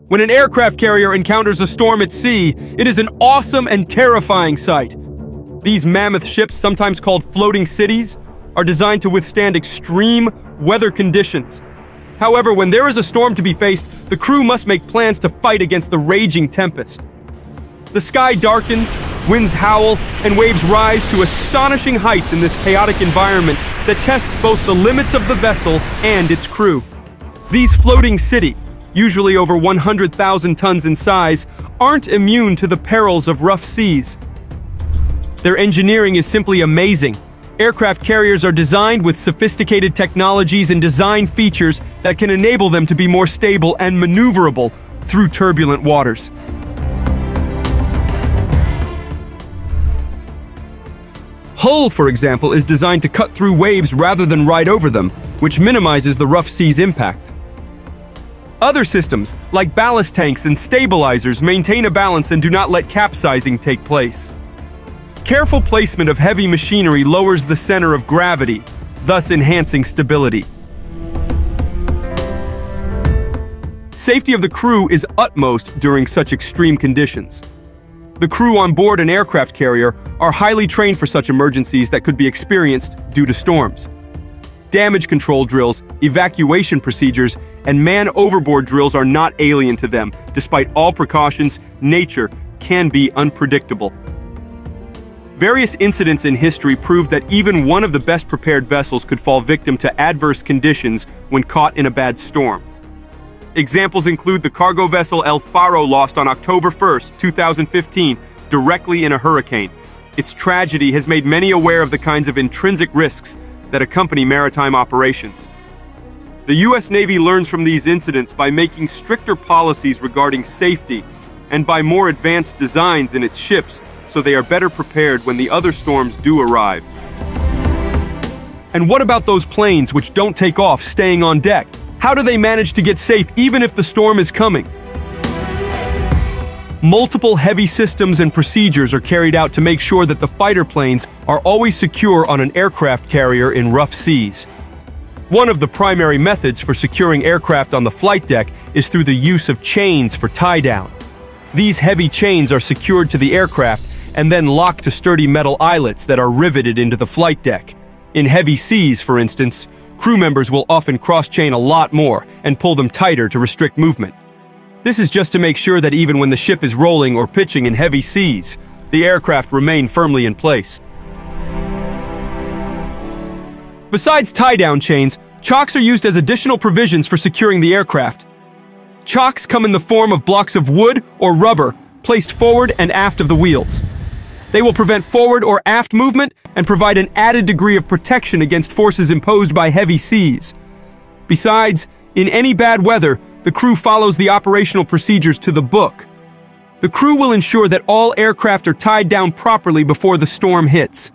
When an aircraft carrier encounters a storm at sea, it is an awesome and terrifying sight. These mammoth ships, sometimes called floating cities, are designed to withstand extreme weather conditions. However, when there is a storm to be faced, the crew must make plans to fight against the raging tempest. The sky darkens, winds howl, and waves rise to astonishing heights in this chaotic environment that tests both the limits of the vessel and its crew. These floating cities, usually over 100,000 tons in size, aren't immune to the perils of rough seas. Their engineering is simply amazing. Aircraft carriers are designed with sophisticated technologies and design features that can enable them to be more stable and maneuverable through turbulent waters. Hull, for example, is designed to cut through waves rather than ride over them, which minimizes the rough sea's impact. Other systems, like ballast tanks and stabilizers, maintain a balance and do not let capsizing take place. Careful placement of heavy machinery lowers the center of gravity, thus enhancing stability. Safety of the crew is utmost during such extreme conditions. The crew on board an aircraft carrier are highly trained for such emergencies that could be experienced due to storms. Damage control drills, evacuation procedures, and man-overboard drills are not alien to them. Despite all precautions, nature can be unpredictable. Various incidents in history prove that even one of the best-prepared vessels could fall victim to adverse conditions when caught in a bad storm. Examples include the cargo vessel El Faro lost on October 1, 2015, directly in a hurricane. Its tragedy has made many aware of the kinds of intrinsic risks that accompany maritime operations. The U.S. Navy learns from these incidents by making stricter policies regarding safety and by more advanced designs in its ships so they are better prepared when the other storms do arrive. And what about those planes which don't take off, staying on deck? How do they manage to get safe even if the storm is coming? Multiple heavy systems and procedures are carried out to make sure that the fighter planes are always secure on an aircraft carrier in rough seas. One of the primary methods for securing aircraft on the flight deck is through the use of chains for tie-down. These heavy chains are secured to the aircraft and then locked to sturdy metal eyelets that are riveted into the flight deck. In heavy seas, for instance, crew members will often cross-chain a lot more and pull them tighter to restrict movement. This is just to make sure that even when the ship is rolling or pitching in heavy seas, the aircraft remain firmly in place. Besides tie-down chains, chocks are used as additional provisions for securing the aircraft. Chocks come in the form of blocks of wood or rubber placed forward and aft of the wheels. They will prevent forward or aft movement and provide an added degree of protection against forces imposed by heavy seas. Besides, in any bad weather, the crew follows the operational procedures to the book. The crew will ensure that all aircraft are tied down properly before the storm hits.